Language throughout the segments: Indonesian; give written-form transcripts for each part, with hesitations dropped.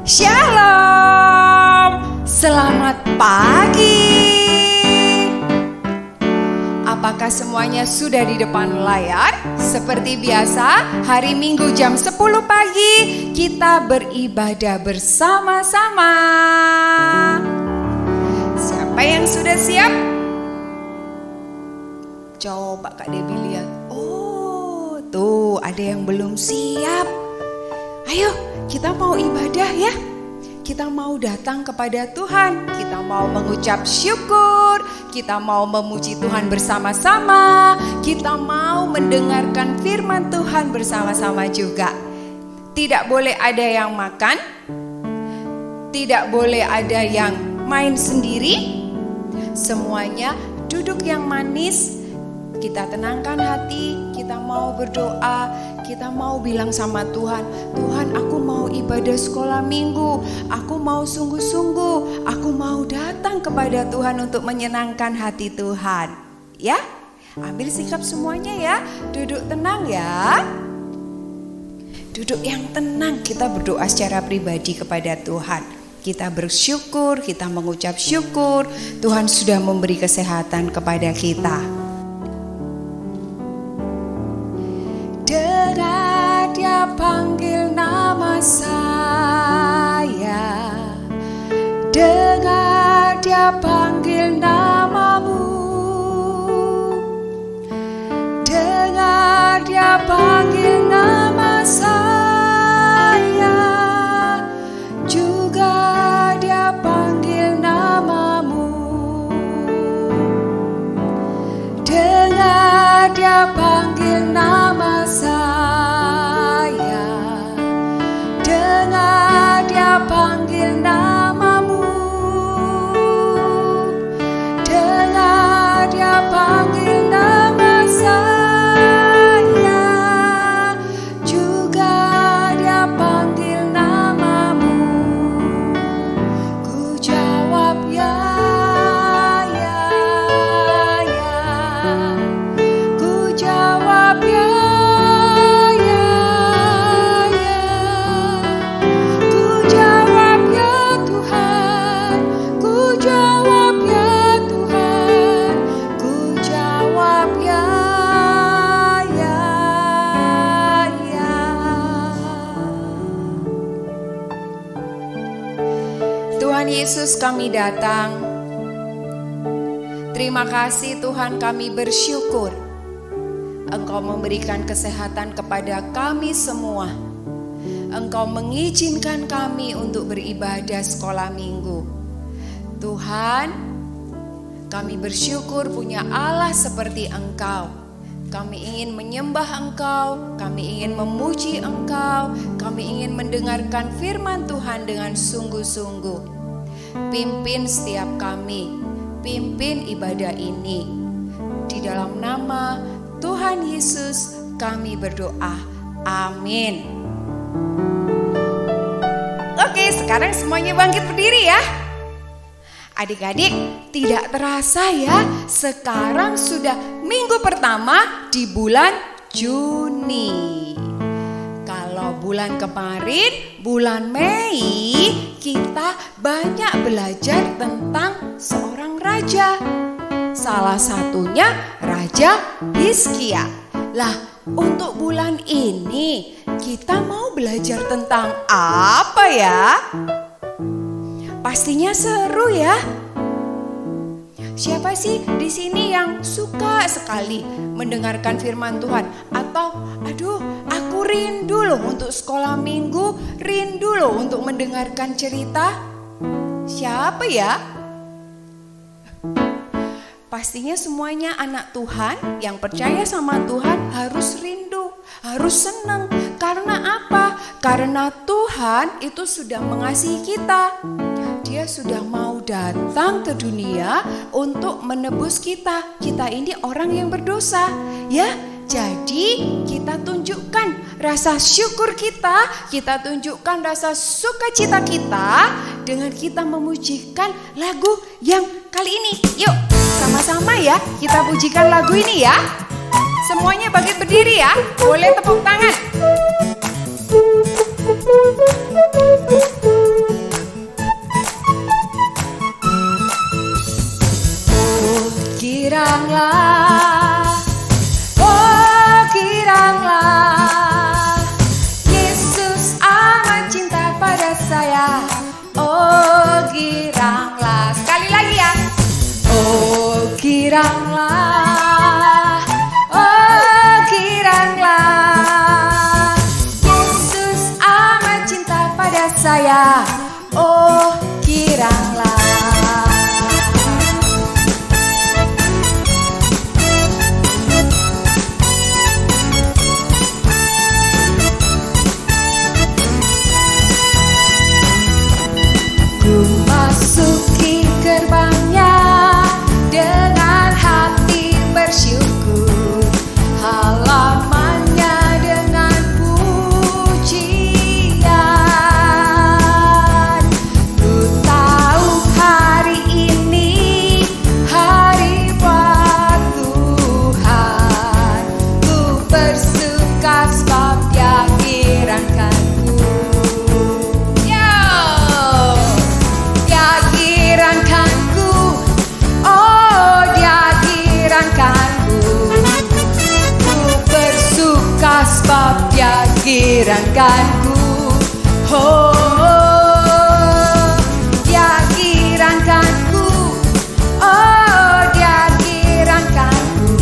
Shalom, selamat pagi. Apakah semuanya sudah di depan layar? Seperti biasa, hari Minggu jam 10 pagi kita beribadah bersama-sama. Siapa yang sudah siap? Coba Kak Debbie lihat. Oh, tuh ada yang belum siap. Ayo, kita mau ibadah ya. Kita mau datang kepada Tuhan. Kita mau mengucap syukur. Kita mau memuji Tuhan bersama-sama. Kita mau mendengarkan firman Tuhan bersama-sama juga. Tidak boleh ada yang makan. Tidak boleh ada yang main sendiri. Semuanya duduk yang manis. Kita tenangkan hati, kita mau berdoa, kita mau bilang sama Tuhan, Tuhan aku mau ibadah sekolah minggu, aku mau sungguh-sungguh, aku mau datang kepada Tuhan untuk menyenangkan hati Tuhan. Ya, ambil sikap semuanya ya, duduk tenang ya. Duduk yang tenang, kita berdoa secara pribadi kepada Tuhan. Kita bersyukur, kita mengucap syukur, Tuhan sudah memberi kesehatan kepada kita. Dengar dia panggil nama saya, dengar dia panggil namamu, dengar dia panggil nama saya, juga dia panggil namamu, dengar dia panggil nama saya, dengar dia panggil namamu, dengar dia panggil nama saya, juga dia panggil namamu. Ku jawab ya, ya, ya. Ku jawab ya. Tuhan Yesus, kami datang. Terima kasih Tuhan, kami bersyukur Engkau memberikan kesehatan kepada kami semua. Engkau mengizinkan kami untuk beribadah sekolah minggu. Tuhan, kami bersyukur punya Allah seperti Engkau. Kami ingin menyembah Engkau, kami ingin memuji Engkau, kami ingin mendengarkan firman Tuhan dengan sungguh-sungguh. Pimpin setiap kami, pimpin ibadah ini. Di dalam nama Tuhan Yesus kami berdoa. Amin. Oke, sekarang semuanya bangkit berdiri ya. Adik-adik, tidak terasa ya, sekarang sudah minggu pertama di bulan Juni. Kalau bulan kemarin, bulan Mei, kita banyak belajar tentang seorang raja. Salah satunya Raja Hizkia. Lah, untuk bulan ini kita mau belajar tentang apa ya? Pastinya seru ya. Siapa sih di sini yang suka sekali mendengarkan firman Tuhan? Atau aduh, aku rindu loh untuk sekolah minggu, rindu loh untuk mendengarkan cerita. Siapa ya? Pastinya semuanya anak Tuhan yang percaya sama Tuhan harus rindu, harus senang. Karena apa? Karena Tuhan itu sudah mengasihi kita. Dia sudah mau datang ke dunia untuk menebus kita. Kita ini orang yang berdosa, ya. Jadi kita tunjukkan rasa syukur kita tunjukkan rasa sukacita kita dengan kita memujikan lagu yang kali ini. Yuk, sama-sama ya kita pujikan lagu ini ya. Semuanya bangkit berdiri ya. Boleh tepuk tangan. giranglah, oh giranglah, Yesus amat cinta pada saya. Oh giranglah, sekali lagi ya. Oh giranglah, oh giranglah, Yesus amat cinta pada saya. Oh giranglah. Ku masuki gerbangnya dengan hati bersyukur, halamannya dengan pujian. Ku tahu hari ini hari buat Tuhan, ku bersuka sebab Dia girangkanku. Dia girangkanku, oh Dia girangkanku. Ku bersuka sebab Dia girangkanku. Oh, Dia girangkanku, oh Dia girangkanku.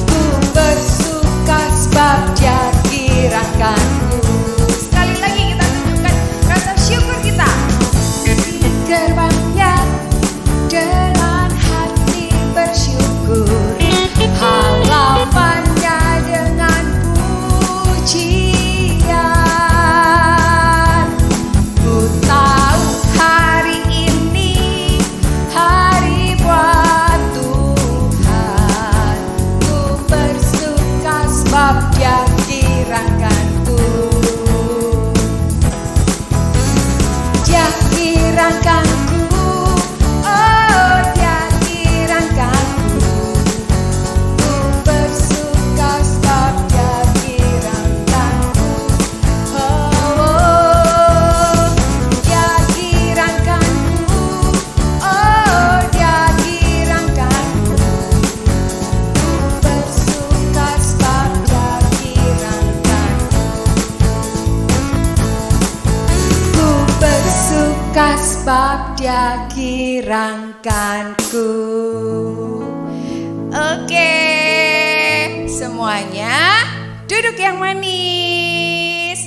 Ku bersuka sebab Dia girangkanku. Sekali lagi kita tunjukkan rasa syukur kita. Di gerbangnya dengan hati bersyukur, halamannya dengan pujian. Ku tahu hari ini hari buat Tuhan, ku bersuka sebab Dia girangkanku. Dia girangkanku, oh Dia girangkanku. Ku bersuka sebab Dia girangkanku. Oh, Dia girangkanku, oh Dia girangkanku. Ku bersuka sebab Dia girangkanku. Ku bersuka sebab Dia girangkanku. Oke, semuanya duduk yang manis.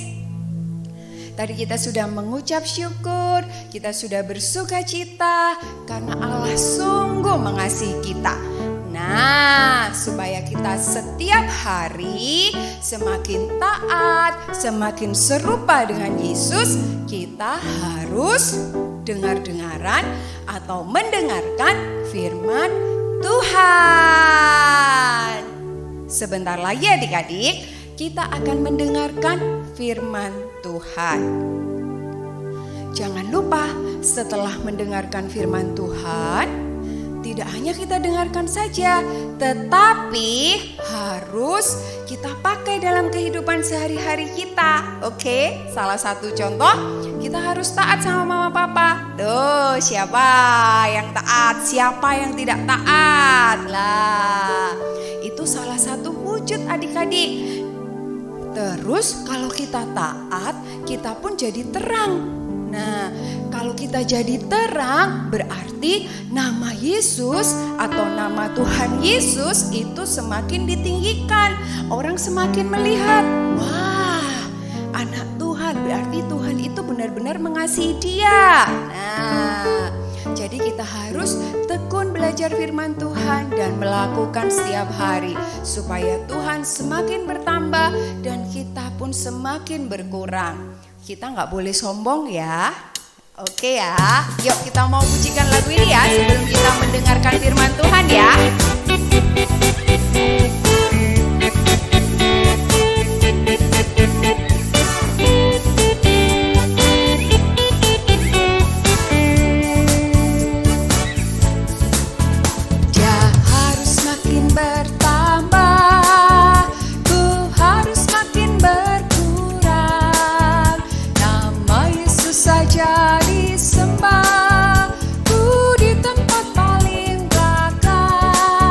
Tadi kita sudah mengucap syukur, kita sudah bersuka cita karena Allah sungguh mengasihi kita. Nah, supaya kita setiap hari semakin taat, semakin serupa dengan Yesus, kita harus dengar-dengaran atau mendengarkan firman Tuhan. Sebentar lagi adik-adik, kita akan mendengarkan firman Tuhan. Jangan lupa setelah mendengarkan firman Tuhan, tidak hanya kita dengarkan saja, tetapi harus kita pakai dalam kehidupan sehari-hari kita. Oke, salah satu contoh, kita harus taat sama mama papa. Tuh, siapa yang taat, siapa yang tidak taat? Lah, itu salah satu wujud adik-adik. Terus kalau kita taat, kita pun jadi terang. Nah, kalau kita jadi terang, berarti nama Yesus atau nama Tuhan Yesus itu semakin ditinggikan. Orang semakin melihat, wah, anak Tuhan, berarti Tuhan itu benar-benar mengasihi dia. Nah, jadi kita harus tekun belajar firman Tuhan dan melakukan setiap hari supaya Tuhan semakin bertambah dan kita pun semakin berkurang. Kita nggak boleh sombong ya. Oke ya, yuk kita mau pujikan lagu ini ya sebelum kita mendengarkan firman Tuhan ya. Disembah, ku di tempat paling belakang.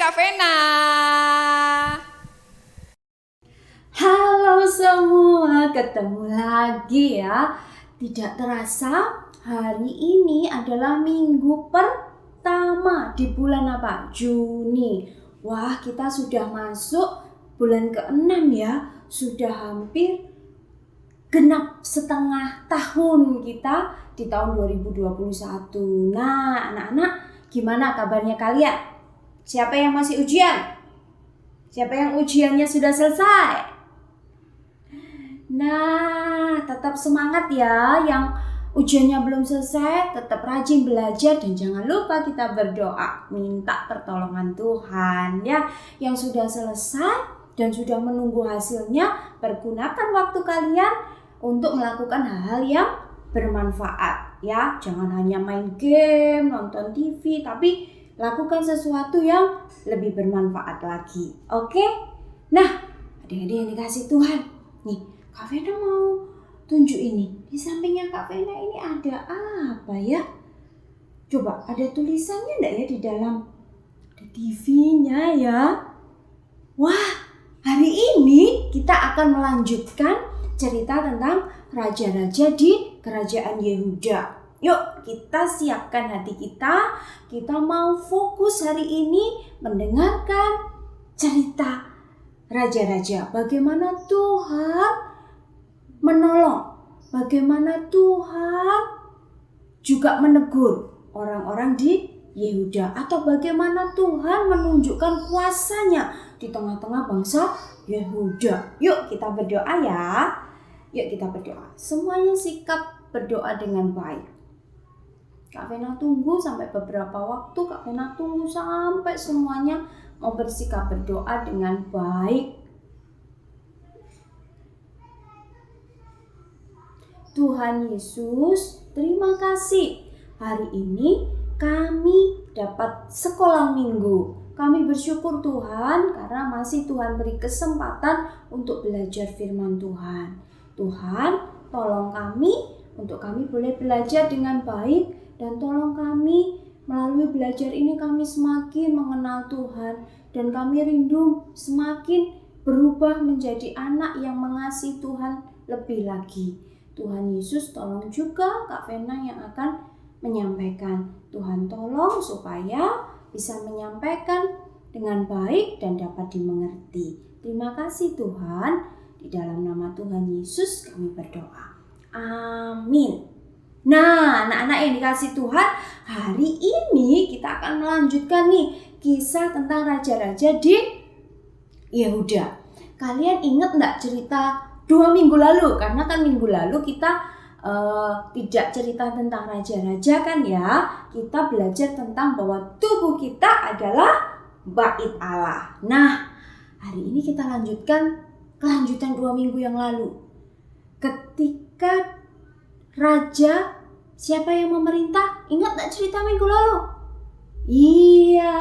Kak Vena. Halo semua, ketemu lagi ya. Tidak terasa hari ini adalah minggu pertama di bulan apa? Juni. Wah, kita sudah masuk bulan ke-6 ya. Sudah hampir genap setengah tahun kita di tahun 2021. Nah, anak-anak, gimana kabarnya kalian? Siapa yang masih ujian? Siapa yang ujiannya sudah selesai? Nah, tetap semangat ya. Yang ujiannya belum selesai, tetap rajin belajar dan jangan lupa kita berdoa, minta pertolongan Tuhan ya. Yang sudah selesai dan sudah menunggu hasilnya, pergunakan waktu kalian untuk melakukan hal-hal yang bermanfaat ya. Jangan hanya main game, nonton TV, tapi lakukan sesuatu yang lebih bermanfaat lagi. Oke? Nah, adik-adik yang dikasih Tuhan, nih Kak Vena mau tunjuk ini. Di sampingnya Kak Vena ini ada apa ya? Coba ada tulisannya enggak ya di dalam? Ada TV-nya ya. Wah, hari ini kita akan melanjutkan cerita tentang raja-raja di kerajaan Yehuda. Yuk kita siapkan hati kita. Kita mau fokus hari ini mendengarkan cerita raja-raja. Bagaimana Tuhan menolong, bagaimana Tuhan juga menegur orang-orang di Yehuda, atau bagaimana Tuhan menunjukkan kuasanya di tengah-tengah bangsa Yehuda. Yuk kita berdoa ya. Yuk kita berdoa. Semuanya sikap berdoa dengan baik. Kak Vena tunggu sampai beberapa waktu. Kak Vena tunggu sampai semuanya mau bersikap berdoa dengan baik. Tuhan Yesus, terima kasih. Hari ini kami dapat sekolah minggu. Kami bersyukur Tuhan karena masih Tuhan beri kesempatan untuk belajar firman Tuhan. Tuhan, tolong kami untuk kami boleh belajar dengan baik, dan tolong kami melalui belajar ini kami semakin mengenal Tuhan, dan kami rindu semakin berubah menjadi anak yang mengasihi Tuhan lebih lagi. Tuhan Yesus, tolong juga Kak Vena yang akan menyampaikan. Tuhan tolong supaya bisa menyampaikan dengan baik dan dapat dimengerti. Terima kasih Tuhan. Di dalam nama Tuhan Yesus kami berdoa. Amin. Nah, anak-anak yang dikasih Tuhan, hari ini kita akan melanjutkan nih kisah tentang raja-raja di Yehuda. Kalian ingat enggak cerita 2 minggu lalu? Karena kan minggu lalu kita tidak cerita tentang raja-raja kan ya. Kita belajar tentang bahwa tubuh kita adalah bait Allah. Nah, hari ini kita lanjutkan kelanjutan 2 minggu yang lalu. Ketika raja, siapa yang memerintah? Ingat enggak cerita minggu lalu? Iya,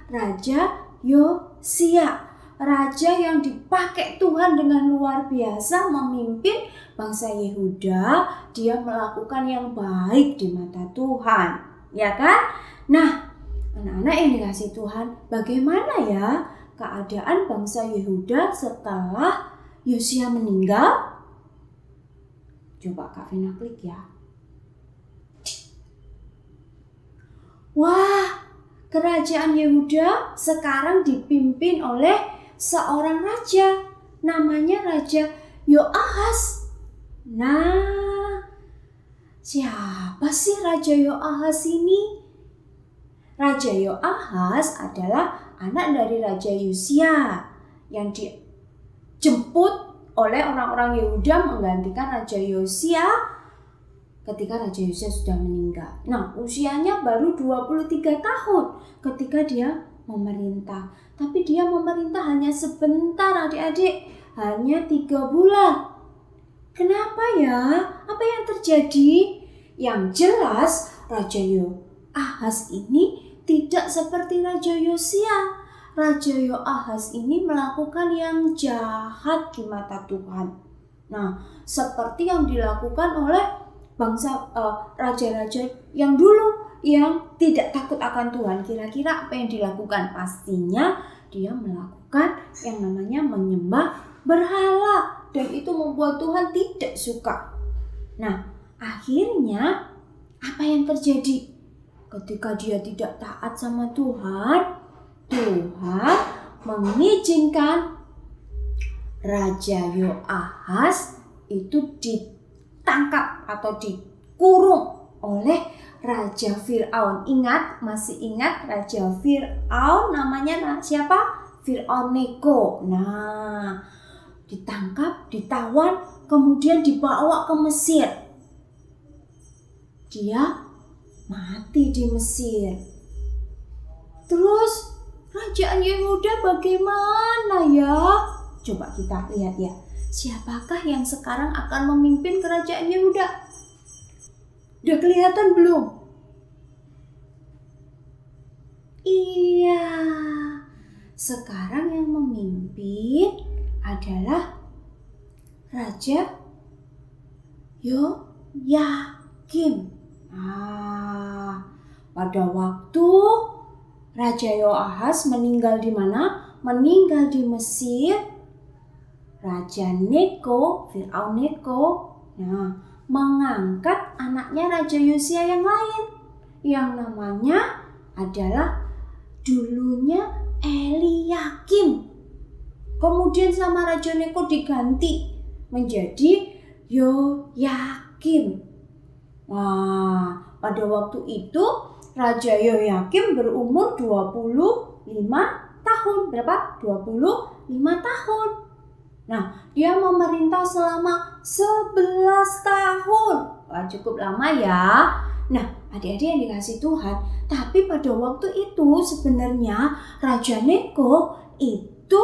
Raja Yosia. Raja yang dipakai Tuhan dengan luar biasa memimpin bangsa Yehuda. Dia melakukan yang baik di mata Tuhan, ya kan? Nah, anak-anak yang dikasih Tuhan, bagaimana ya keadaan bangsa Yehuda setelah Yosia meninggal? Coba Kak Vena klik ya. Wah, kerajaan Yehuda sekarang dipimpin oleh seorang raja, namanya Raja Yoahas. Nah, siapa sih Raja Yoahas ini? Raja Yoahas adalah anak dari Raja Yosia yang dijemput oleh orang-orang Yehuda menggantikan Raja Yosia ketika Raja Yosia sudah meninggal. Nah, usianya baru 23 tahun ketika dia memerintah. Tapi dia memerintah hanya sebentar adik-adik, hanya 3 bulan. Kenapa ya? Apa yang terjadi? Yang jelas Raja Yoahas ini tidak seperti Raja Yosia. Raja Yoahas ini melakukan yang jahat di mata Tuhan. Nah, seperti yang dilakukan oleh bangsa raja-raja yang dulu, yang tidak takut akan Tuhan. Kira-kira apa yang dilakukan? Pastinya dia melakukan yang namanya menyembah berhala, dan itu membuat Tuhan tidak suka. Nah, akhirnya apa yang terjadi? Ketika dia tidak taat sama Tuhan, Tuhan mengizinkan Raja Yoahas itu ditangkap atau dikurung oleh Raja Fir'aun. Masih ingat Raja Fir'aun namanya siapa? Fir'aun Neko. Nah, ditangkap, ditawan, kemudian dibawa ke Mesir. Dia mati di Mesir. Terus kerajaan Yehuda bagaimana ya? Coba kita lihat ya. Siapakah yang sekarang akan memimpin kerajaan Yehuda? Udah kelihatan belum? Iya. Sekarang yang memimpin adalah Raja Yoyakim. Pada waktu Raja Yoahas meninggal di mana? Meninggal di Mesir. Raja Neko, Fir'aun Neko, mengangkat anaknya Raja Yosia yang lain, yang namanya adalah dulunya Eliakim. Kemudian sama Raja Neko diganti menjadi Yoyakim. Pada waktu itu Raja Yoyakim berumur 25 tahun. Berapa? 25 tahun. Nah, dia memerintah selama 11 tahun. Cukup lama ya. Nah, adik-adik yang dikasih Tuhan, tapi pada waktu itu sebenarnya Raja Neko itu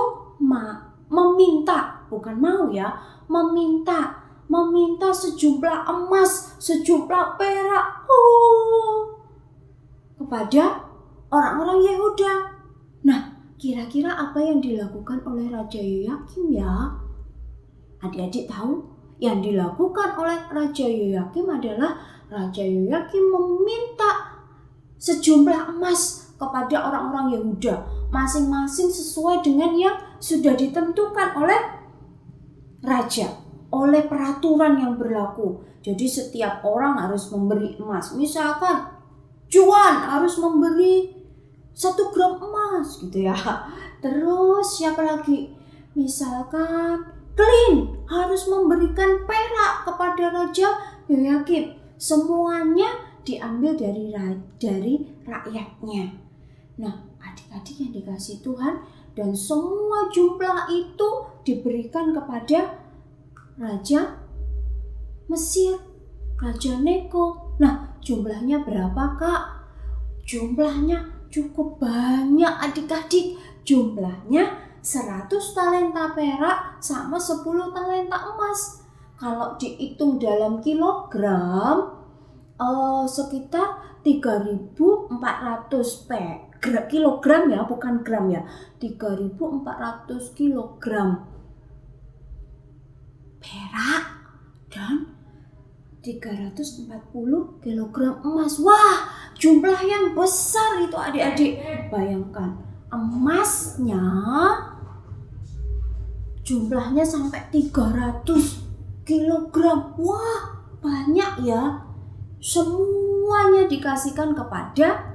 meminta, bukan mau ya, meminta sejumlah emas, sejumlah perak kepada orang-orang Yehuda. Nah, kira-kira apa yang dilakukan oleh Raja Yoyakim ya? Adik-adik tahu? Yang dilakukan oleh Raja Yoyakim adalah Raja Yoyakim meminta sejumlah emas kepada orang-orang Yehuda, masing-masing sesuai dengan yang sudah ditentukan oleh raja, oleh peraturan yang berlaku. Jadi setiap orang harus memberi emas. Misalkan Juan harus memberi 1 gram emas gitu ya. Terus siapa lagi? Misalkan Klin harus memberikan perak kepada Raja Yoyakim. Semuanya diambil dari rakyatnya. Nah, adik-adik yang dikasih Tuhan, dan semua jumlah itu diberikan kepada Raja Mesir, Raja Neko. Nah, jumlahnya berapa, Kak? Jumlahnya cukup banyak adik-adik. Jumlahnya 100 talenta perak sama 10 talenta emas. Kalau dihitung dalam kilogram, sekitar 3.400 kilogram ya, bukan gram ya. 3.400 kilogram perak dan 340 kilogram emas. Wah, jumlah yang besar itu adik-adik. Bayangkan, emasnya jumlahnya sampai 300 kilogram. Wah, banyak ya. Semuanya dikasihkan kepada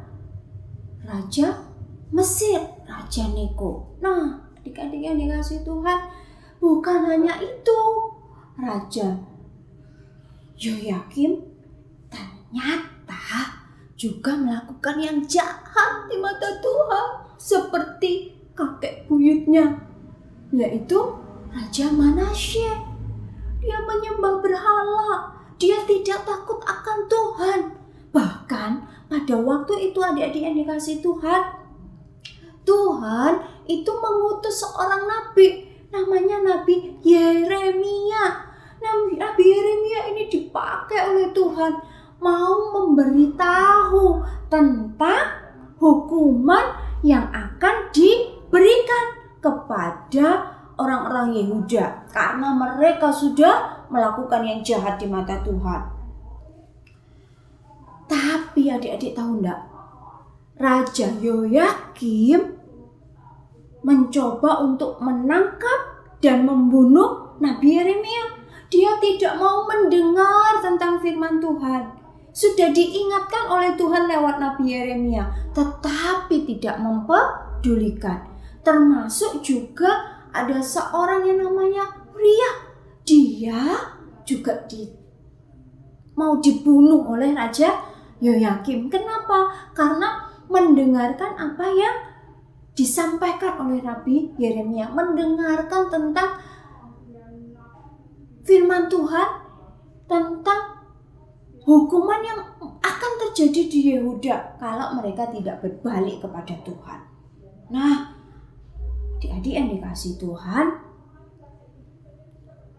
Raja Mesir, Raja Neko. Nah, adik-adik yang dikasih Tuhan, bukan hanya itu. Raja Yoyakim ternyata juga melakukan yang jahat di mata Tuhan, seperti kakek buyutnya, yaitu Raja Manasye. Dia menyembah berhala, dia tidak takut akan Tuhan. Bahkan pada waktu itu adik-adik yang dikasih Tuhan, Tuhan itu mengutus seorang nabi, namanya Nabi Yeremia. Nabi Yeremia ini dipakai oleh Tuhan mau memberitahu tentang hukuman yang akan diberikan kepada orang-orang Yehuda karena mereka sudah melakukan yang jahat di mata Tuhan. Tapi adik-adik tahu enggak? Raja Yoyakim mencoba untuk menangkap dan membunuh Nabi Yeremia. Dia tidak mau mendengar tentang firman Tuhan. Sudah diingatkan oleh Tuhan lewat Nabi Yeremia, tetapi tidak mempedulikan. Termasuk juga ada seorang yang namanya Uria. Dia juga mau dibunuh oleh Raja Yoyakim. Kenapa? Karena mendengarkan apa yang disampaikan oleh Nabi Yeremia, mendengarkan tentang firman Tuhan, tentang hukuman yang akan terjadi di Yehuda kalau mereka tidak berbalik kepada Tuhan. Nah, adik-adik yang dikasih Tuhan,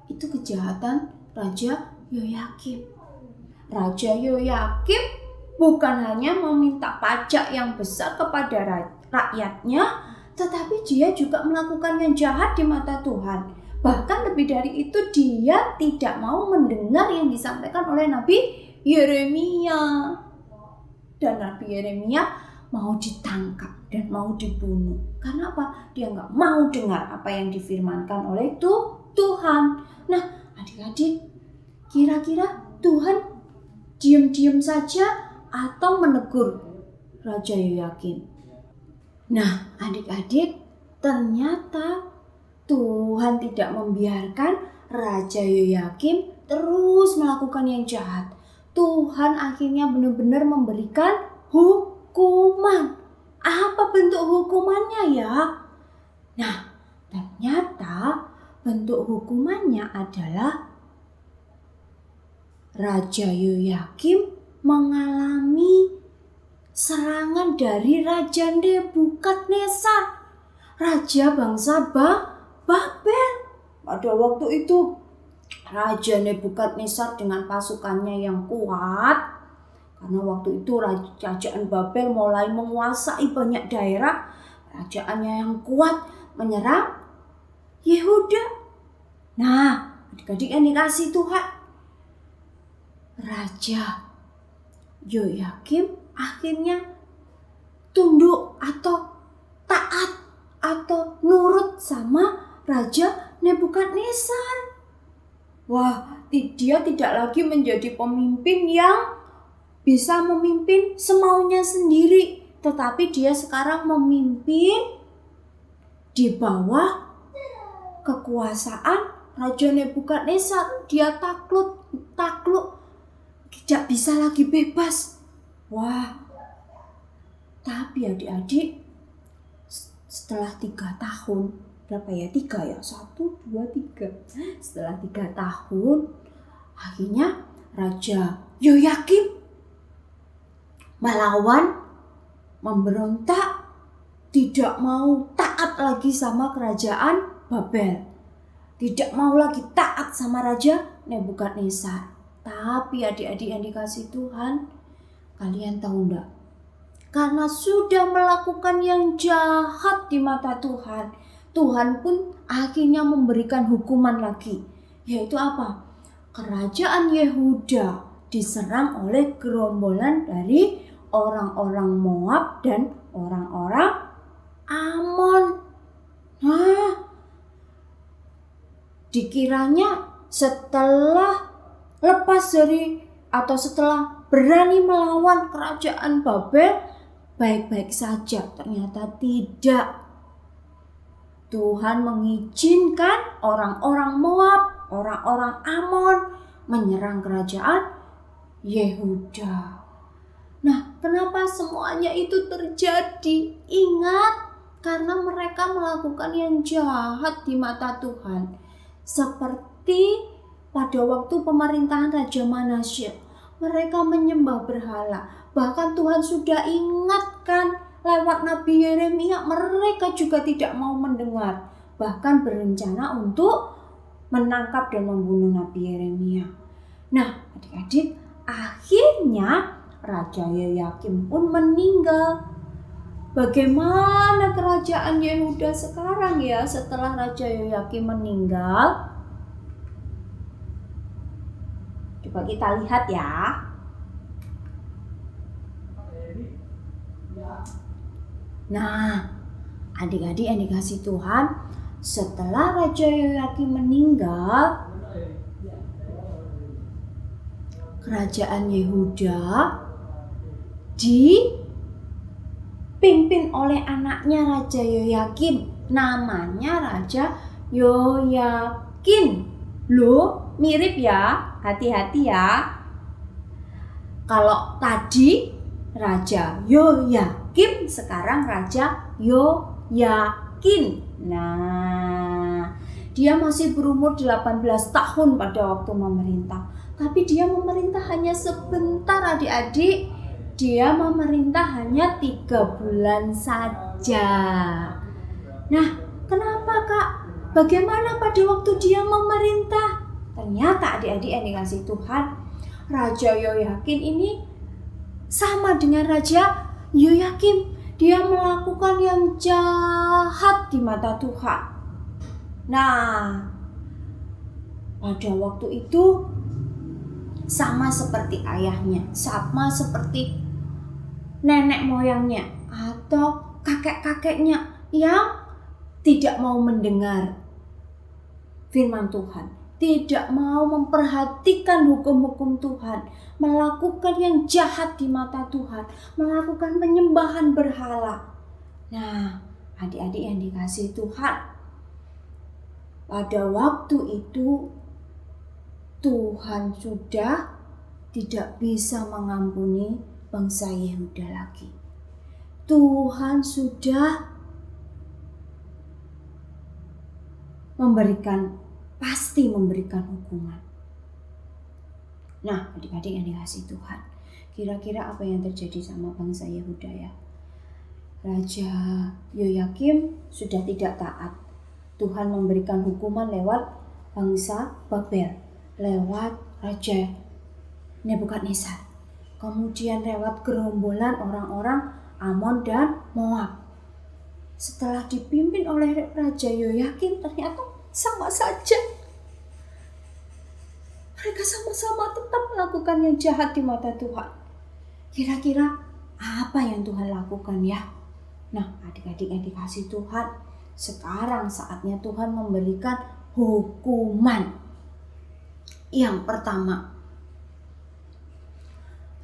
itu kejahatan Raja Yoyakim. Raja Yoyakim bukan hanya meminta pajak yang besar kepada rakyatnya, tetapi dia juga melakukan yang jahat di mata Tuhan. Bahkan lebih dari itu, dia tidak mau mendengar yang disampaikan oleh Nabi Yeremia. Dan Nabi Yeremia mau ditangkap dan mau dibunuh. Karena apa? Dia nggak mau dengar apa yang difirmankan oleh Tuhan. Nah, adik-adik, kira-kira Tuhan diam-diam saja atau menegur Raja Yoyakim? Nah, adik-adik, ternyata Tuhan tidak membiarkan Raja Yoyakim terus melakukan yang jahat. Tuhan akhirnya benar-benar memberikan hukuman. Apa bentuk hukumannya ya? Nah, ternyata bentuk hukumannya adalah Raja Yoyakim mengalami serangan dari Raja Nebukadnezar, raja bangsa Babel. Pada waktu itu Raja Nebukadnezar dengan pasukannya yang kuat, karena waktu itu kerajaan Babel mulai menguasai banyak daerah, kerajaannya yang kuat menyerang Yehuda. Nah, adik-adik yang dikasih Tuhan, Raja Yoyakim akhirnya tunduk atau taat atau nurut sama Raja Nebukadnezar. Wah, dia tidak lagi menjadi pemimpin yang bisa memimpin semaunya sendiri, tetapi dia sekarang memimpin di bawah kekuasaan Raja Nebukadnezar. Dia takluk, tidak bisa lagi bebas. Wah, tapi adik-adik, setelah 3 tahun, berapa ya? 3 ya? 1, 2, 3. Setelah 3 tahun, akhirnya Raja Yoyakim melawan, memberontak, tidak mau taat lagi sama kerajaan Babel. Tidak mau lagi taat sama Raja Nebukadnezar. Tapi adik-adik yang dikasih Tuhan, kalian tahu enggak? Karena sudah melakukan yang jahat di mata Tuhan, Tuhan pun akhirnya memberikan hukuman lagi. Yaitu apa? Kerajaan Yehuda diserang oleh gerombolan dari orang-orang Moab dan orang-orang Amon. Nah, dikiranya setelah lepas dari atau setelah berani melawan kerajaan Babel, baik-baik saja. Ternyata tidak. Tuhan mengizinkan orang-orang Moab, orang-orang Amon menyerang kerajaan Yehuda. Nah, kenapa semuanya itu terjadi? Ingat, karena mereka melakukan yang jahat di mata Tuhan. Seperti pada waktu pemerintahan Raja Manasye, mereka menyembah berhala. Bahkan Tuhan sudah ingatkan lewat Nabi Yeremia, mereka juga tidak mau mendengar. Bahkan berencana untuk menangkap dan membunuh Nabi Yeremia. Nah, adik-adik, akhirnya Raja Yoyakim pun meninggal. Bagaimana kerajaan Yehuda sekarang ya setelah Raja Yoyakim meninggal? Coba kita lihat ya. Nah, adik-adik yang dikasih Tuhan, setelah Raja Yoyakim meninggal, kerajaan Yehuda dipimpin oleh anaknya Raja Yoyakim, namanya Raja Yoyakin. Loh, mirip ya, hati-hati ya. Kalau tadi Raja Yoyakim, sekarang Raja Yoyakin. Nah, dia masih berumur 18 tahun pada waktu memerintah. Tapi dia memerintah hanya sebentar adik-adik. Dia memerintah hanya 3 bulan saja. Nah, kenapa Kak? Bagaimana pada waktu dia memerintah? Ternyata adik-adik yang dikasih Tuhan, Raja Yoyakin ini sama dengan Raja Yoyakim. Dia melakukan yang jahat di mata Tuhan. Nah, pada waktu itu sama seperti ayahnya, sama seperti nenek moyangnya atau kakek-kakeknya yang tidak mau mendengar firman Tuhan, tidak mau memperhatikan hukum-hukum Tuhan, melakukan yang jahat di mata Tuhan, melakukan penyembahan berhala. Nah, adik-adik yang dikasihi Tuhan, pada waktu itu Tuhan sudah tidak bisa mengampuni bangsa Yehuda lagi. Tuhan sudah pasti memberikan hukuman. Nah, adik-adik yang dikasihi Tuhan, kira-kira apa yang terjadi sama bangsa Yehuda ya? Raja Yoyakim sudah tidak taat. Tuhan memberikan hukuman lewat bangsa Babel, lewat Raja Nebukadnezar. Kemudian lewat gerombolan orang-orang Amon dan Moab. Setelah dipimpin oleh Raja Yoyakim, ternyata sama saja. Mereka sama-sama tetap melakukan yang jahat di mata Tuhan. Kira-kira apa yang Tuhan lakukan ya? Nah, adik-adik yang dikasih Tuhan, sekarang saatnya Tuhan memberikan hukuman. Yang pertama,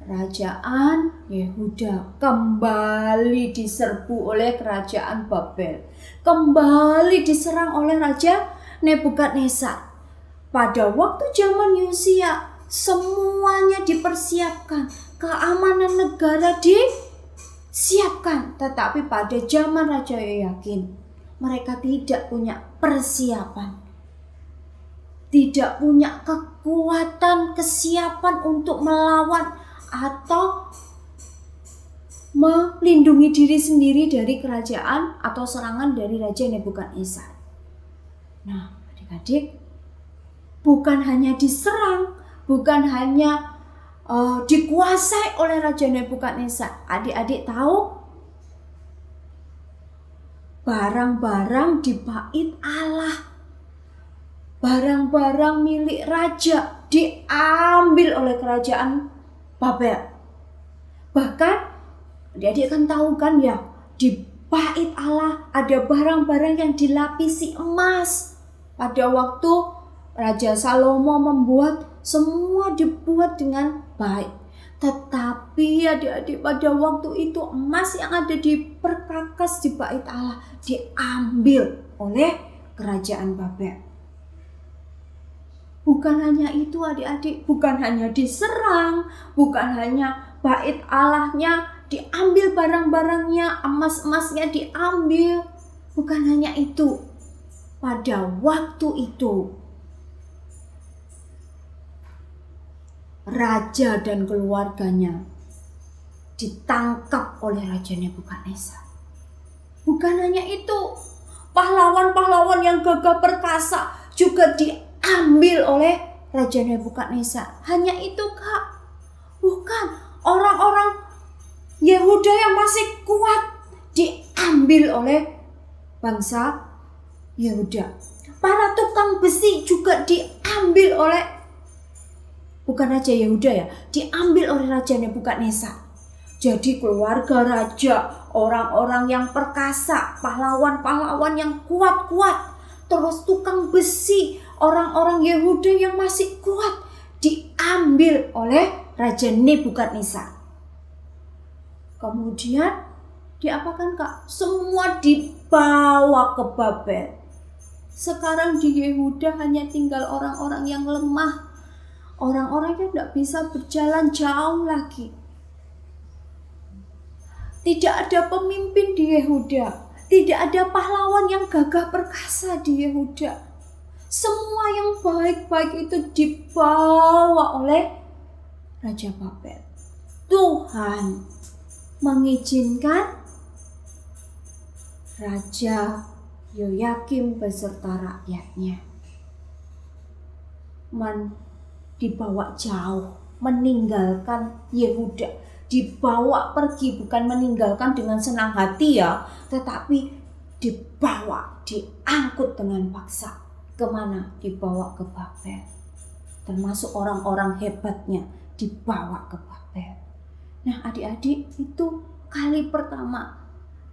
Kerajaan Yehuda kembali diserbu oleh kerajaan Babel. Kembali diserang oleh Raja Nebukadnezar. Pada waktu zaman Yosia, semuanya dipersiapkan. Keamanan negara disiapkan. Tetapi pada zaman Raja Yoyakim, mereka tidak punya persiapan. Tidak punya kekuatan, kesiapan untuk melawan atau melindungi diri sendiri dari kerajaan atau serangan dari Raja Nebukadnezar. Nah, adik-adik, bukan hanya diserang, bukan hanya dikuasai oleh Raja Nebukadnezar. Adik-adik tahu, barang-barang di bait Allah, barang-barang milik raja diambil oleh kerajaan Babel. Bahkan adik-adik kan tahu kan ya, di bait Allah ada barang-barang yang dilapisi emas. Pada waktu Raja Salomo membuat, semua dibuat dengan baik. Tetapi adik-adik, pada waktu itu emas yang ada di perkakas di bait Allah diambil oleh kerajaan Babel. Bukan hanya itu adik-adik, bukan hanya diserang, bukan hanya bait Allahnya diambil barang-barangnya, emas-emasnya diambil. Bukan hanya itu, pada waktu itu raja dan keluarganya ditangkap oleh Raja Nebukadnezar. Bukan hanya itu, pahlawan-pahlawan yang gagah perkasa juga diambil oleh Raja Nebukadnezar. Hanya itu Kak? Bukan, orang-orang Yehuda yang masih kuat diambil oleh bangsa Yehuda. Para tukang besi juga diambil oleh, bukan Raja Yehuda ya, diambil oleh Raja Nebukadnezar. Jadi keluarga raja, orang-orang yang perkasa, pahlawan-pahlawan yang kuat-kuat, terus tukang besi, orang-orang Yehuda yang masih kuat diambil oleh Raja Nebukadnezar. Kemudian diapakan Kak? Semua dibawa ke Babel. Sekarang di Yehuda hanya tinggal orang-orang yang lemah, orang-orang yang tidak bisa berjalan jauh lagi. Tidak ada pemimpin di Yehuda, tidak ada pahlawan yang gagah perkasa di Yehuda. Semua yang baik-baik itu dibawa oleh Raja Babel. Tuhan mengizinkan Raja Yoyakim beserta rakyatnya dibawa jauh, meninggalkan Yehuda, dibawa pergi, bukan meninggalkan dengan senang hati ya, tetapi dibawa, diangkut dengan paksa. Kemana? Dibawa ke Babel. Termasuk orang-orang hebatnya dibawa ke Babel. Nah adik-adik, itu kali pertama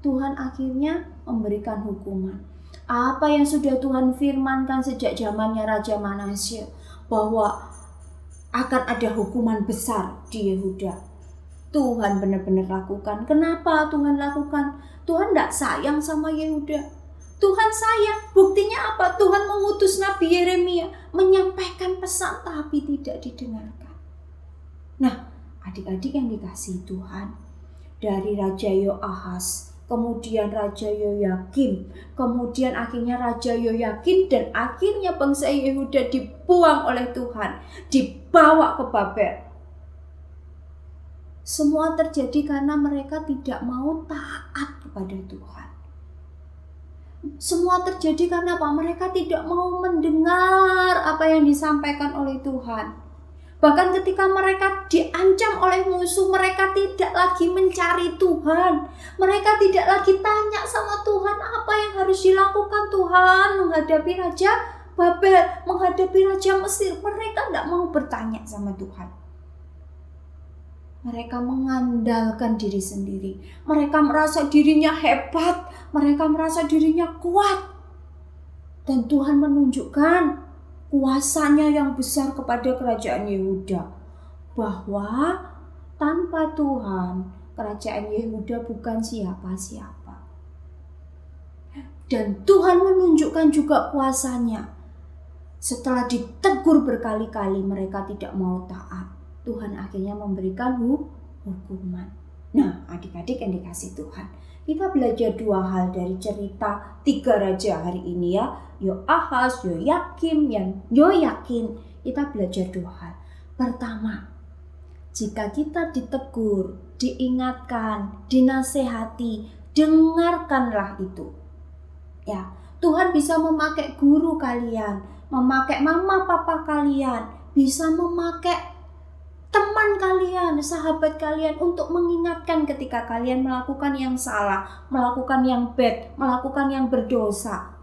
Tuhan akhirnya memberikan hukuman. Apa yang sudah Tuhan firmankan sejak zamannya Raja Manasye, bahwa akan ada hukuman besar di Yehuda, Tuhan benar-benar lakukan. Kenapa Tuhan lakukan? Tuhan tidak sayang sama Yehuda. Tuhan sayang. Buktinya apa? Tuhan mengutus Nabi Yeremia menyampaikan pesan tapi tidak didengarkan. Nah, adik-adik yang dikasihi Tuhan, dari Raja Yoahas, kemudian Raja Yoyakim, kemudian akhirnya Raja Yoyakim, dan akhirnya bangsa Yehuda dibuang oleh Tuhan, dibawa ke Babel. Semua terjadi karena mereka tidak mau taat kepada Tuhan. Semua terjadi karena apa? Mereka tidak mau mendengar apa yang disampaikan oleh Tuhan. Bahkan ketika mereka diancam oleh musuh, mereka tidak lagi mencari Tuhan. Mereka tidak lagi tanya sama Tuhan, apa yang harus dilakukan Tuhan menghadapi Raja Babel, menghadapi Raja Mesir. Mereka tidak mau bertanya sama Tuhan. Mereka mengandalkan diri sendiri. Mereka merasa dirinya hebat. Mereka merasa dirinya kuat. Dan Tuhan menunjukkan kuasanya yang besar kepada kerajaan Yehuda, bahwa tanpa Tuhan kerajaan Yehuda bukan siapa-siapa. Dan Tuhan menunjukkan juga kuasanya. Setelah ditegur berkali-kali mereka tidak mau taat, Tuhan akhirnya memberikan hukuman. Nah, adik-adik yang dikasihi Tuhan, kita belajar dua hal dari cerita 3 raja hari ini ya. Yoahas, Yoyakim, Yoyakin. Kita belajar dua hal. Pertama, jika kita ditegur, diingatkan, dinasehati, dengarkanlah itu. Ya, Tuhan bisa memakai guru kalian, memakai mama papa kalian, bisa memakai teman kalian, sahabat kalian untuk mengingatkan ketika kalian melakukan yang salah, melakukan yang bad, melakukan yang berdosa.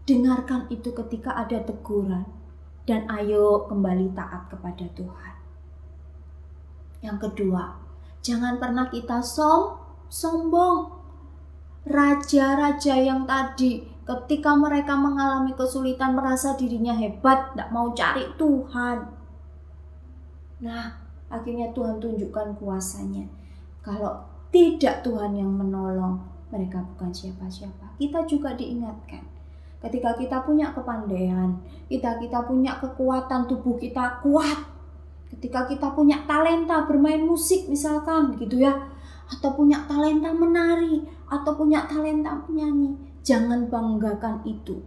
Dengarkan itu ketika ada teguran dan ayo kembali taat kepada Tuhan. Yang kedua, jangan pernah kita sombong. Raja-raja yang tadi ketika mereka mengalami kesulitan merasa dirinya hebat, tidak mau cari Tuhan. Nah, akhirnya Tuhan tunjukkan kuasanya. Kalau tidak Tuhan yang menolong, mereka bukan siapa-siapa. Kita juga diingatkan. Ketika kita punya kepandaian, kita punya kekuatan, tubuh kita kuat. Ketika kita punya talenta bermain musik misalkan gitu ya, atau punya talenta menari, atau punya talenta menyanyi, jangan banggakan itu.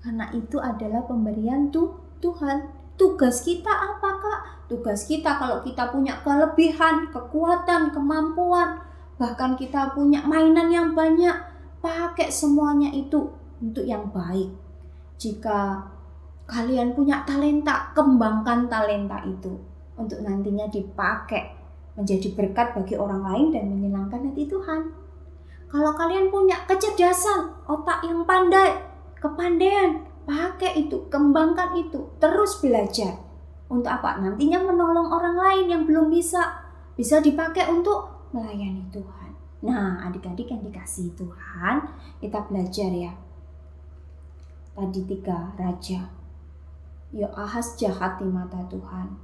Karena itu adalah pemberian Tuhan. Tugas kita apa Kak? Tugas kita kalau kita punya kelebihan, kekuatan, kemampuan, bahkan kita punya mainan yang banyak, pakai semuanya itu untuk yang baik. Jika kalian punya talenta, kembangkan talenta itu untuk nantinya dipakai menjadi berkat bagi orang lain dan menyenangkan hati Tuhan. Kalau kalian punya kecerdasan, otak yang pandai, kepandaian, pakai itu, kembangkan itu, terus belajar. Untuk apa? Nantinya menolong orang lain yang belum bisa dipakai untuk melayani Tuhan. Nah, adik-adik yang dikasihi Tuhan, kita belajar ya. Tadi 3 raja. Yoahas jahat di mata Tuhan.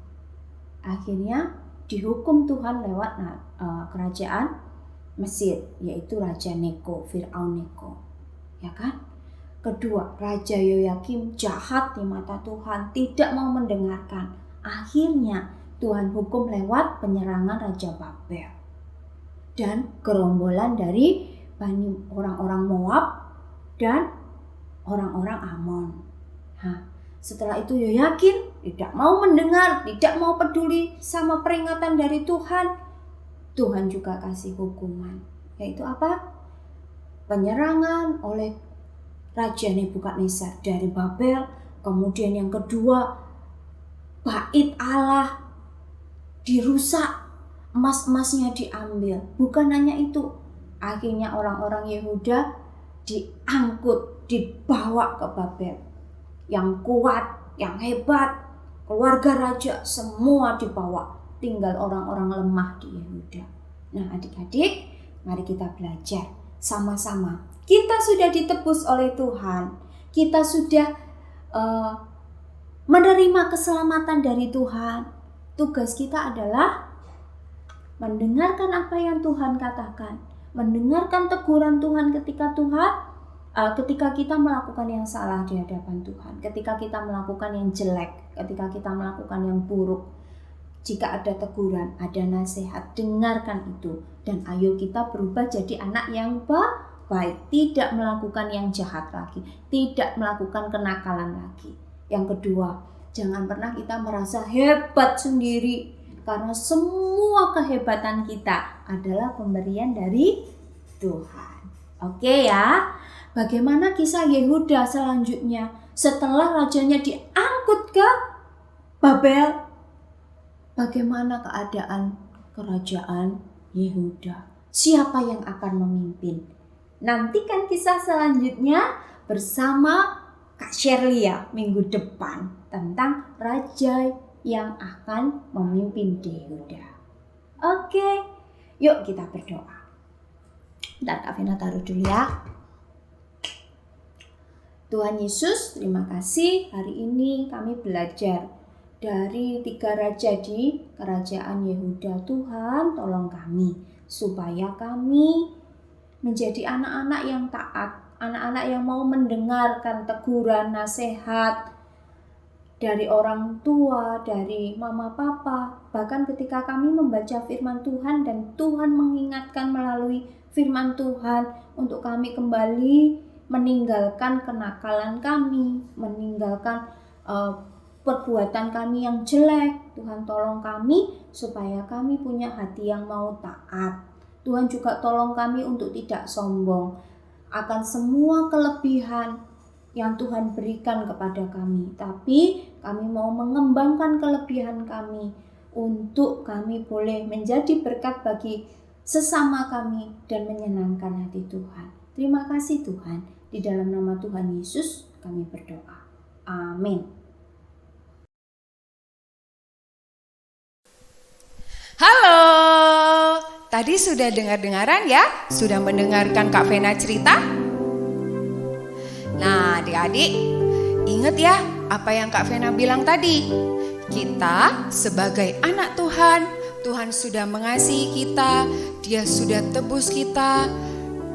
Akhirnya dihukum Tuhan lewat kerajaan Mesir, yaitu Raja Neko, Fir'aun Neko. Ya kan? Kedua, Raja Yoyakim jahat di mata Tuhan, tidak mau mendengarkan. Akhirnya Tuhan hukum lewat penyerangan Raja Babel dan gerombolan dari orang-orang Moab dan orang-orang Amon. Nah, setelah itu Yoyakim tidak mau mendengar, tidak mau peduli sama peringatan dari Tuhan. Tuhan juga kasih hukuman, yaitu apa? Penyerangan oleh Raja Nebukadnezar dari Babel. Kemudian yang kedua, bait Allah dirusak, emas-emasnya diambil. Bukan hanya itu, akhirnya orang-orang Yehuda diangkut, dibawa ke Babel. Yang kuat, yang hebat, keluarga raja semua dibawa. Tinggal orang-orang lemah di Yehuda. Nah, adik-adik, mari kita belajar sama-sama. Kita sudah ditebus oleh Tuhan. Kita sudah menerima keselamatan dari Tuhan. Tugas kita adalah mendengarkan apa yang Tuhan katakan, mendengarkan teguran Tuhan ketika kita melakukan yang salah di hadapan Tuhan, ketika kita melakukan yang jelek, ketika kita melakukan yang buruk. Jika ada teguran, ada nasihat, dengarkan itu, dan ayo kita berubah jadi anak yang baik, tidak melakukan yang jahat lagi, tidak melakukan kenakalan lagi. Yang kedua, jangan pernah kita merasa hebat sendiri, karena semua kehebatan kita adalah pemberian dari Tuhan. Oke ya, bagaimana kisah Yehuda selanjutnya setelah rajanya diangkut ke Babel? Bagaimana keadaan kerajaan Yehuda? Siapa yang akan memimpin? Nantikan kisah selanjutnya bersama Kak Shirley ya minggu depan tentang raja yang akan memimpin di Yehuda. Oke, yuk kita berdoa. Dan Kak Vena taruh dulu ya. Tuhan Yesus, terima kasih hari ini kami belajar dari 3 raja di kerajaan Yehuda. Tuhan, tolong kami supaya kami menjadi anak-anak yang taat, anak-anak yang mau mendengarkan teguran, nasihat dari orang tua, dari mama papa. Bahkan ketika kami membaca firman Tuhan dan Tuhan mengingatkan melalui firman Tuhan untuk kami kembali meninggalkan kenakalan kami, meninggalkan perbuatan kami yang jelek. Tuhan tolong kami supaya kami punya hati yang mau taat. Tuhan juga tolong kami untuk tidak sombong akan semua kelebihan yang Tuhan berikan kepada kami. Tapi kami mau mengembangkan kelebihan kami untuk kami boleh menjadi berkat bagi sesama kami dan menyenangkan hati Tuhan. Terima kasih Tuhan. Di dalam nama Tuhan Yesus kami berdoa. Amin. Halo, tadi sudah dengar-dengaran ya? Sudah mendengarkan Kak Vena cerita? Nah adik-adik, ingat ya apa yang Kak Vena bilang tadi. Kita sebagai anak Tuhan, Tuhan sudah mengasihi kita, Dia sudah tebus kita,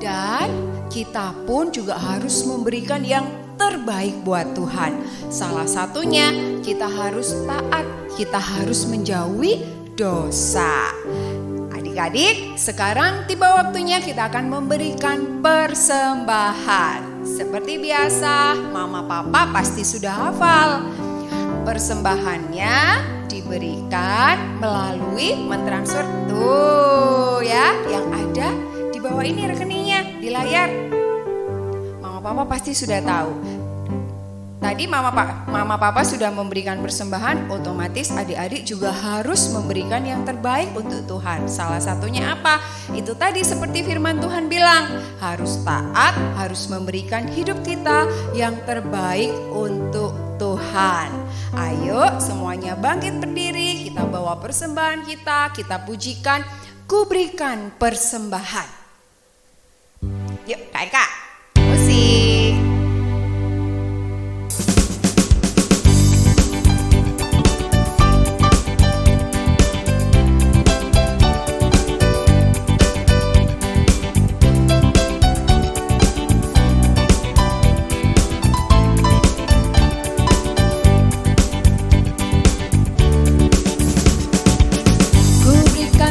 dan kita pun juga harus memberikan yang terbaik buat Tuhan. Salah satunya kita harus taat, kita harus menjauhi dosa. Adik-adik, sekarang tiba waktunya kita akan memberikan persembahan. Seperti biasa, mama papa pasti sudah hafal. Persembahannya diberikan melalui mentransfer tuh ya, yang ada di bawah ini rekeningnya di layar. Mama papa pasti sudah tahu. Tadi mama papa sudah memberikan persembahan, otomatis adik-adik juga harus memberikan yang terbaik untuk Tuhan. Salah satunya apa? Itu tadi seperti firman Tuhan bilang, harus taat, harus memberikan hidup kita yang terbaik untuk Tuhan. Ayo semuanya bangkit berdiri, kita bawa persembahan kita pujikan, ku berikan persembahan. Yuk Kak Eka, musik.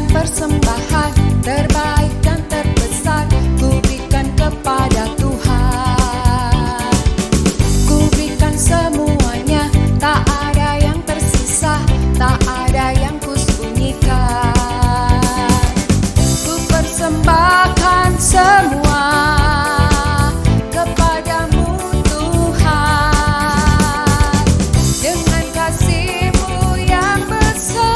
Persembahan terbaik dan terbesar ku berikan kepada Tuhan. Ku berikan semuanya, tak ada yang tersisa, tak ada yang kusembunyikan. Ku persembahkan semua kepadamu Tuhan. Dengan kasih-Mu yang besar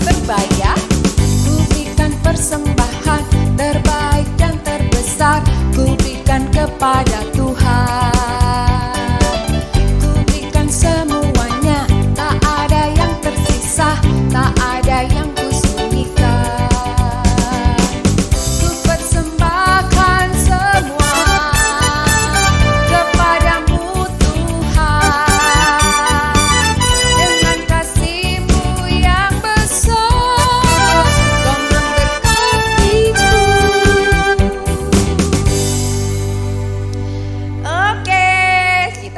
terbaik ya. Ku berikan persembahan terbaik dan terbesar, ku berikan kepada Tuhan. Ku berikan semuanya, tak ada yang tersisa, tak ada yang kusembunyikan. Ku persembahkan semua kepadamu Tuhan. Dengan kasih-Mu yang besar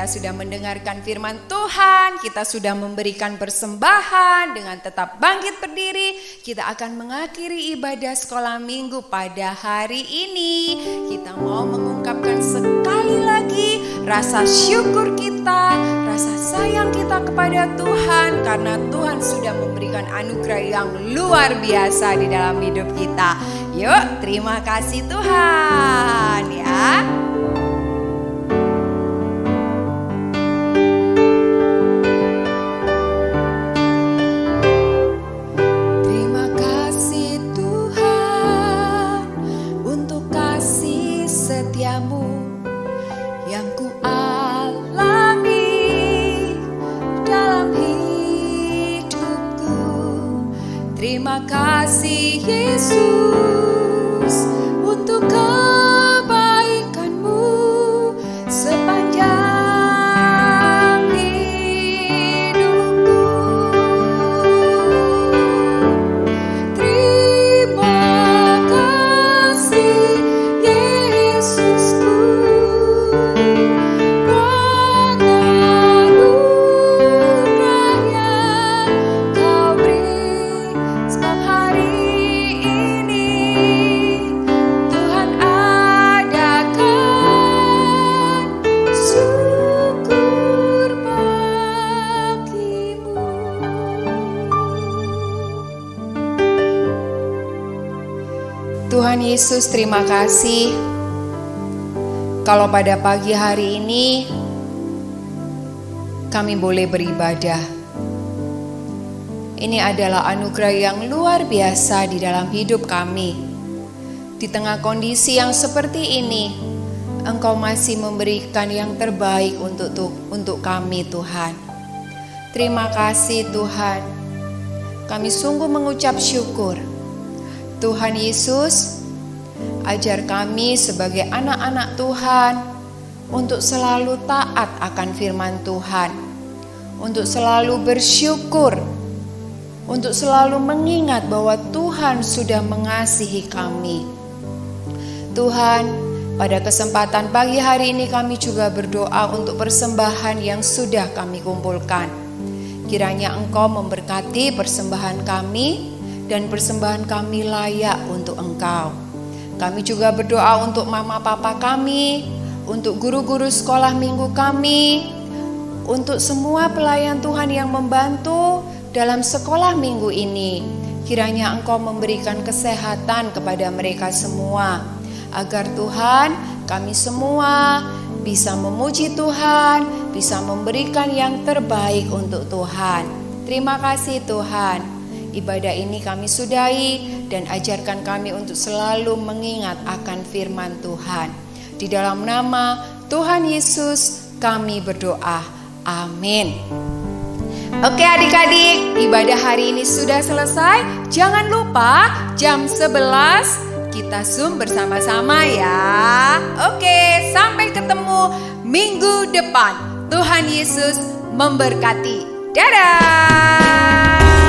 sudah mendengarkan firman Tuhan, kita sudah memberikan persembahan. Dengan tetap bangkit berdiri, kita akan mengakhiri ibadah sekolah minggu pada hari ini. Kita mau mengungkapkan sekali lagi rasa syukur kita, rasa sayang kita kepada Tuhan, karena Tuhan sudah memberikan anugerah yang luar biasa di dalam hidup kita. Yuk, terima kasih Tuhan ya. Yang ku alami dalam hidupku. Terima kasih Yesus untuk kebaikan-Mu sepanjang hidupku. Terima kasih Yesusku. Tuhan Yesus, terima kasih kalau pada pagi hari ini kami boleh beribadah. Ini adalah anugerah yang luar biasa di dalam hidup kami. Di tengah kondisi yang seperti ini, Engkau masih memberikan yang terbaik untuk kami Tuhan. Terima kasih Tuhan. Kami sungguh mengucap syukur. Tuhan Yesus, ajar kami sebagai anak-anak Tuhan untuk selalu taat akan firman Tuhan, untuk selalu bersyukur, untuk selalu mengingat bahwa Tuhan sudah mengasihi kami. Tuhan, pada kesempatan pagi hari ini kami juga berdoa untuk persembahan yang sudah kami kumpulkan. Kiranya Engkau memberkati persembahan kami, dan persembahan kami layak untuk Engkau. Kami juga berdoa untuk mama papa kami, untuk guru-guru sekolah minggu kami, untuk semua pelayan Tuhan yang membantu dalam sekolah minggu ini. Kiranya Engkau memberikan kesehatan kepada mereka semua, agar Tuhan, kami semua bisa memuji Tuhan, bisa memberikan yang terbaik untuk Tuhan. Terima kasih Tuhan. Ibadah ini kami sudahi, dan ajarkan kami untuk selalu mengingat akan firman Tuhan. Di dalam nama Tuhan Yesus kami berdoa. Amin. Oke adik-adik, ibadah hari ini sudah selesai. Jangan lupa jam 11 kita Zoom bersama-sama ya. Oke, sampai ketemu minggu depan. Tuhan Yesus memberkati. Dadah.